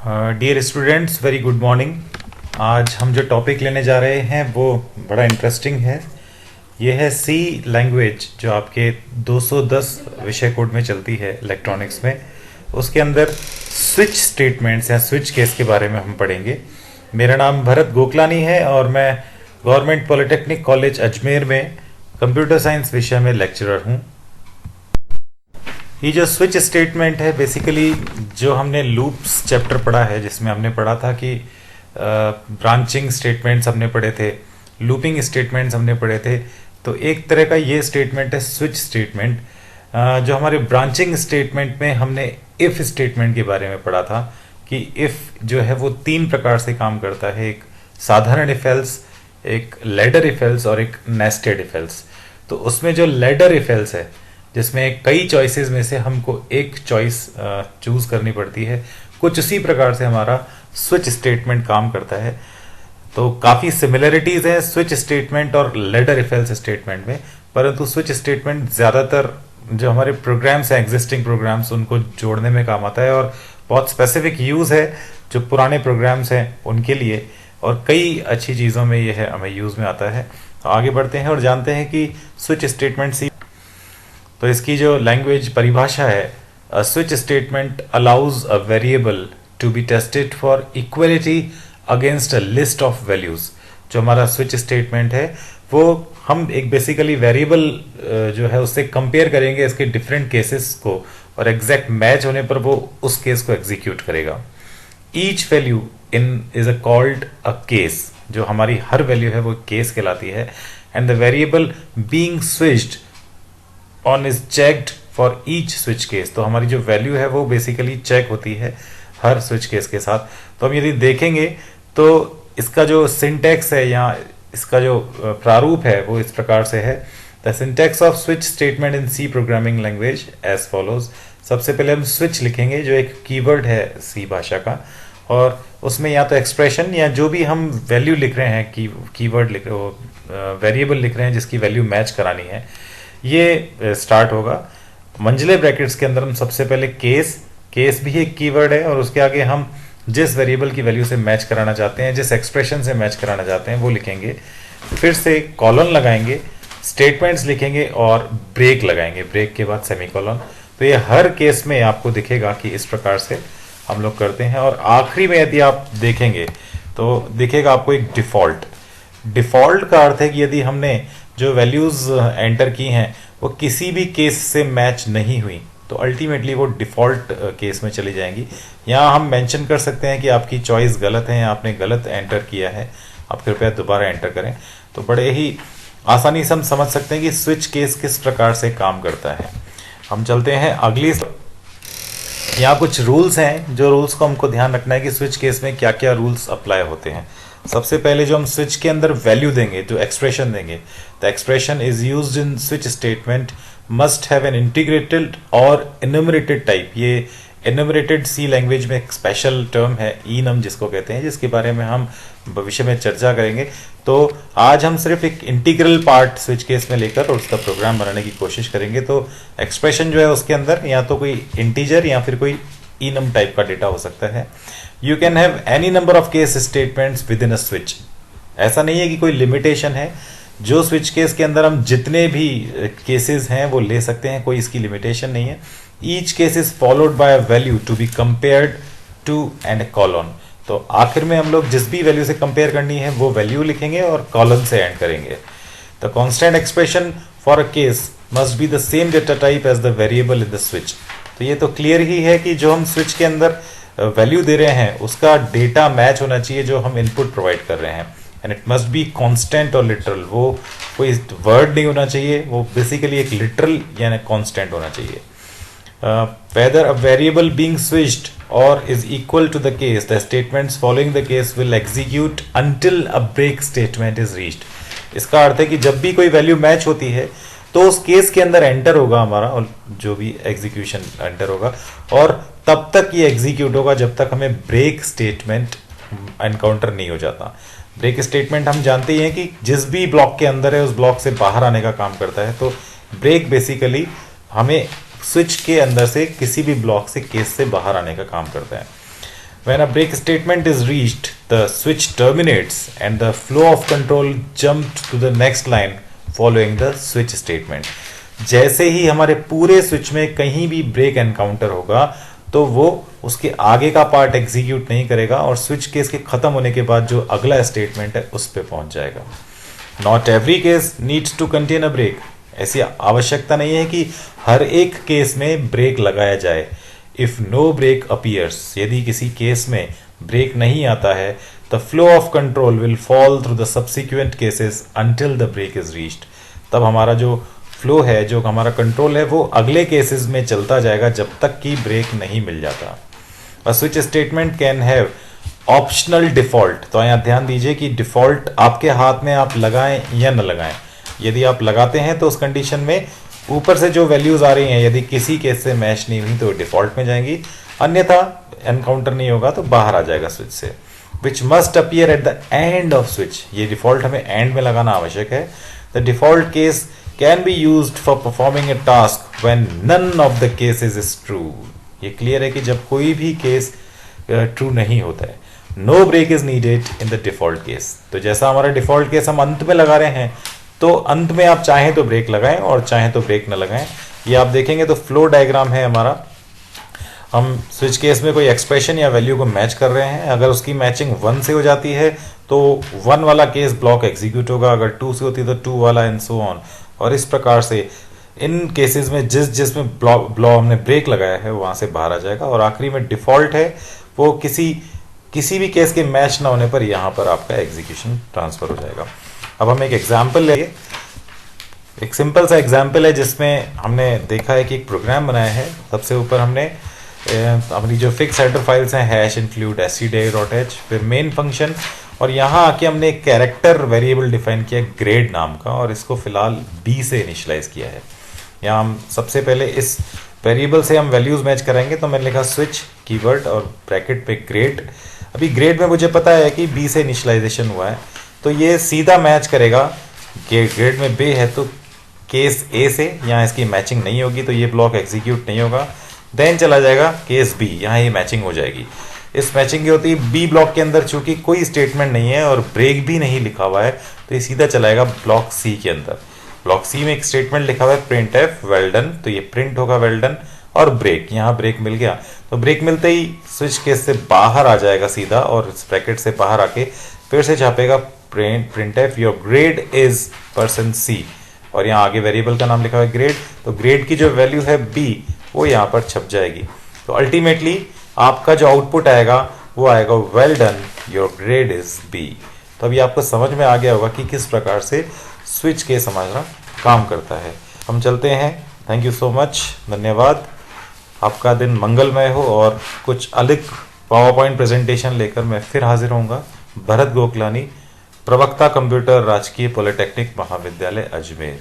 Dear students, very good morning. आज हम जो टॉपिक लेने जा रहे हैं वो बड़ा इंटरेस्टिंग है। ये है सी लैंग्वेज, जो आपके 210 विषय कोड में चलती है इलेक्ट्रॉनिक्स में। उसके अंदर स्विच स्टेटमेंट्स या स्विच केस के बारे में हम पढ़ेंगे। मेरा नाम भरत गोकलानी है और मैं गवर्नमेंट पॉलिटेक्निक कॉलेज अजमेर में कंप्यूटर साइंस विषय में लेक्चरर हूँ। ये जो स्विच स्टेटमेंट है, बेसिकली जो हमने लूप्स चैप्टर पढ़ा है, जिसमें हमने पढ़ा था कि ब्रांचिंग स्टेटमेंट्स हमने पढ़े थे, लूपिंग स्टेटमेंट्स हमने पढ़े थे। तो एक तरह का ये स्टेटमेंट है स्विच स्टेटमेंट। जो हमारे ब्रांचिंग स्टेटमेंट में हमने इफ स्टेटमेंट के बारे में पढ़ा था कि इफ जो है वो तीन प्रकार से काम करता है, एक साधारण इफ एल्स, एक लैडर इफ एल्स और एक नेस्टेड इफ एल्स। तो उसमें जो लैडर इफ एल्स है, जिसमें कई चॉइसेस में से हमको एक चॉइस चूज करनी पड़ती है, कुछ उसी प्रकार से हमारा स्विच स्टेटमेंट काम करता है। तो काफ़ी सिमिलरिटीज़ हैं स्विच स्टेटमेंट और लैडर इफ एल्स स्टेटमेंट में, परंतु स्विच स्टेटमेंट ज़्यादातर जो हमारे प्रोग्राम्स हैं, एग्जिस्टिंग प्रोग्राम्स, उनको जोड़ने में काम आता है और बहुत स्पेसिफिक यूज़ है जो पुराने प्रोग्राम्स हैं उनके लिए, और कई अच्छी चीज़ों में यह है हमें यूज़ में आता है। तो आगे बढ़ते हैं और जानते हैं कि स्विच स्टेटमेंट सी। तो इसकी जो लैंग्वेज परिभाषा है, a switch statement allows a variable to be tested for equality against a list of values. जो हमारा स्विच स्टेटमेंट है वो हम एक बेसिकली वेरिएबल जो है उससे कंपेयर करेंगे इसके डिफरेंट केसेस को, और एग्जैक्ट मैच होने पर वो उस केस को एग्जीक्यूट करेगा। Each value in is a called a case. जो हमारी हर वैल्यू है वो केस कहलाती है। And the variable being switched on is checked for each switch case. तो हमारी जो वैल्यू है वो बेसिकली चेक होती है हर स्विच केस के साथ। तो हम यदि देखेंगे तो इसका जो सिंटैक्स है या इसका जो प्रारूप है वो इस प्रकार से है। The syntax of switch statement in C programming language as follows. सबसे पहले हम स्विच लिखेंगे, जो एक कीवर्ड है सी भाषा का, और उसमें या तो एक्सप्रेशन या जो भी हम वैल्यू लिख रहे हैं, कीवर्ड लिख रहे हो, वेरिएबल लिख रहे हैं जिसकी वैल्यू मैच करानी है, ये स्टार्ट होगा। मंझले ब्रैकेट्स के अंदर हम सबसे पहले केस भी एक कीवर्ड है, और उसके आगे हम जिस वेरिएबल की वैल्यू से मैच कराना चाहते हैं, जिस एक्सप्रेशन से मैच कराना चाहते हैं वो लिखेंगे। फिर से कॉलन लगाएंगे, स्टेटमेंट्स लिखेंगे और ब्रेक लगाएंगे, ब्रेक के बाद सेमीकोलन। तो ये हर केस में आपको दिखेगा कि इस प्रकार से हम लोग करते हैं। और आखिरी में यदि आप देखेंगे तो दिखेगा आपको एक डिफॉल्ट का अर्थ है कि यदि हमने जो वैल्यूज एंटर की हैं वो किसी भी केस से मैच नहीं हुई तो अल्टीमेटली वो डिफॉल्ट केस में चली जाएंगी। यहाँ हम मेंशन कर सकते हैं कि आपकी चॉइस गलत है या आपने गलत एंटर किया है, आप कृपया दोबारा एंटर करें। तो बड़े ही आसानी से हम समझ सकते हैं कि स्विच केस किस प्रकार से काम करता है। हम चलते हैं अगली। यहाँ कुछ रूल्स हैं, जो रूल्स को हमको ध्यान रखना है कि स्विच केस में क्या क्या रूल्स अप्लाई होते हैं। सबसे पहले जो हम स्विच के अंदर वैल्यू देंगे, जो एक्सप्रेशन देंगे, the expression is used in switch statement must have an integrated और इनुमरेटेड टाइप। ये इनुमरेटेड सी लैंग्वेज में एक स्पेशल टर्म है, इनम जिसको कहते हैं, जिसके बारे में हम भविष्य में चर्चा करेंगे। तो आज हम सिर्फ एक इंटीग्रल पार्ट स्विच केस में लेकर और उसका प्रोग्राम बनाने की कोशिश करेंगे। तो एक्सप्रेशन जो है उसके अंदर या तो कोई इंटीजर या फिर कोई इनम टाइप का डेटा हो सकता है। You can have any number of case statements with in a switch. ऐसा नहीं है कि कोई लिमिटेशन है, जो स्विच केस के अंदर हम जितने भी केसेस हैं वो ले सकते हैं, कोई इसकी लिमिटेशन नहीं है। Each case is followed by a value to be compared to and colon. तो आखिर में हम लोग जिस भी वैल्यू से कंपेयर करनी है वो वैल्यू लिखेंगे और कॉलन से एंड करेंगे। The constant expression for a case must be the same data type as the variable in the switch. तो ये तो क्लियर ही है कि जो हम स्विच के अंदर वैल्यू दे रहे हैं उसका डेटा मैच होना चाहिए जो हम इनपुट प्रोवाइड कर रहे हैं, and it must be constant और लिटरल। वो कोई वर्ड नहीं होना चाहिए, वो बेसिकली एक लिटरल यानी कांस्टेंट होना चाहिए। Whether a variable being switched और is equal to the case, the statements following the case will execute until a break statement is reached. इसका अर्थ है कि जब भी कोई वैल्यू मैच होती है तो उस केस के अंदर एंटर होगा हमारा, और जो भी एग्जीक्यूशन एंटर होगा, और तब तक ये एग्जीक्यूट होगा जब तक हमें ब्रेक स्टेटमेंट एनकाउंटर नहीं हो जाता। ब्रेक स्टेटमेंट हम जानते ही हैं कि जिस भी ब्लॉक के अंदर है उस ब्लॉक से बाहर आने का काम करता है। तो ब्रेक बेसिकली हमें स्विच के अंदर से किसी भी ब्लॉक से केस से बाहर आने का काम करता है। When a break statement is reached, the switch terminates and the flow of control jumped to the next line following the switch statement. जैसे ही हमारे पूरे स्विच में कहीं भी ब्रेक एनकाउंटर होगा तो वो उसके आगे का पार्ट एग्जीक्यूट नहीं करेगा और स्विच केस के खत्म होने के बाद जो अगला स्टेटमेंट है उस पर पहुंच जाएगा. Not every case needs to contain a break. ऐसी आवश्यकता नहीं है कि हर एक केस में ब्रेक लगाया जाए. इफ नो ब्रेक अपीयर्स, यदि किसी केस में ब्रेक नहीं आता है, the flow of control will fall through the subsequent cases until the break is reached. तब हमारा जो फ्लो है, जो हमारा कंट्रोल है, वो अगले केसेस में चलता जाएगा जब तक कि ब्रेक नहीं मिल जाता. अ switch statement can have optional default. तो यहाँ ध्यान दीजिए कि डिफॉल्ट आपके हाथ में, आप लगाएं या न लगाएं. यदि आप लगाते हैं तो उस कंडीशन में ऊपर से जो वैल्यूज आ रही हैं यदि किसी केस से मैच नहीं हुई तो डिफॉल्ट में जाएंगी, अन्यथा एनकाउंटर नहीं होगा तो बाहर आ जाएगा स्विच से. Which must appear at the end of switch. ये डिफॉल्ट हमें एंड में लगाना आवश्यक है. The default case can be used for performing a task when none of the cases is true. ये क्लियर है कि जब कोई भी केस ट्रू नहीं होता है. No break is needed in the default case. तो जैसा हमारा डिफॉल्ट केस हम अंत में लगा रहे हैं, तो अंत में आप चाहें तो ब्रेक लगाएं और चाहें तो ब्रेक न लगाएं. ये आप देखेंगे तो फ्लो डायग्राम है हमारा. हम स्विच केस में कोई एक्सप्रेशन या वैल्यू को मैच कर रहे हैं. अगर उसकी मैचिंग 1 से हो जाती है तो 1 वाला केस ब्लॉक एग्जीक्यूट होगा, अगर 2 से होती है तो 2 वाला एंड सो ऑन. और इस प्रकार से इन केसेस में जिसमें ब्लॉक हमने ब्रेक लगाया है वहां से बाहर आ जाएगा. और आखिरी में डिफॉल्ट है, वो किसी भी केस के मैच ना होने पर यहाँ पर आपका एग्जीक्यूशन ट्रांसफर हो जाएगा. अब हम एक एग्जाम्पल लेंगे. एक सिंपल सा एग्जाम्पल है जिसमें हमने देखा है कि एक प्रोग्राम बनाया है. सबसे ऊपर हमने अपनी जो फिक्स हेडर फाइल्स हैं हैश इंक्लूड stdio.h, फिर मेन फंक्शन, और यहाँ आके हमने एक कैरेक्टर वेरिएबल डिफाइन किया ग्रेड नाम का और इसको फिलहाल b से इनिशियलाइज किया है. यहाँ हम सबसे पहले इस वेरिएबल से हम वैल्यूज मैच कराएंगे. तो मैंने लिखा स्विच कीवर्ड और ब्रैकेट पे ग्रेड. अभी ग्रेड में मुझे पता है कि b से इनिशियलाइजेशन हुआ है तो ये सीधा मैच करेगा. ग्रेड में b है तो केस a से, यहाँ इसकी मैचिंग नहीं होगी तो ये ब्लॉक एग्जीक्यूट नहीं होगा. देन चला जाएगा केस b, यहाँ ये मैचिंग हो जाएगी. इस मैचिंग की होती है बी ब्लॉक के अंदर, चूंकि कोई स्टेटमेंट नहीं है और ब्रेक भी नहीं लिखा हुआ है तो ये सीधा चलाएगा ब्लॉक सी के अंदर. ब्लॉक सी में एक स्टेटमेंट लिखा हुआ है प्रिंट एफ वेल डन, तो ये प्रिंट होगा वेल डन. और ब्रेक, यहाँ ब्रेक मिल गया तो ब्रेक मिलते ही स्विच केस से बाहर आ जाएगा सीधा और इस ब्रैकेट से बाहर आके फिर से छापेगा print f your grade is %c, और यहाँ आगे वेरिएबल का नाम लिखा हुआ है ग्रेड. तो ग्रेड की जो वैल्यू है b वो यहाँ पर छप जाएगी. तो अल्टीमेटली आपका जो आउटपुट आएगा वो आएगा well done your grade is b. तो अभी आपको समझ में आ गया होगा कि किस प्रकार से स्विच केस हमारा काम करता है. हम चलते हैं. थैंक यू सो मच, धन्यवाद. आपका दिन मंगलमय हो और कुछ अलग पावर पॉइंट प्रेजेंटेशन लेकर मैं फिर हाजिर होऊंगा. भरत गोखलानी, प्रवक्ता कंप्यूटर, राजकीय पॉलिटेक्निक महाविद्यालय अजमेर.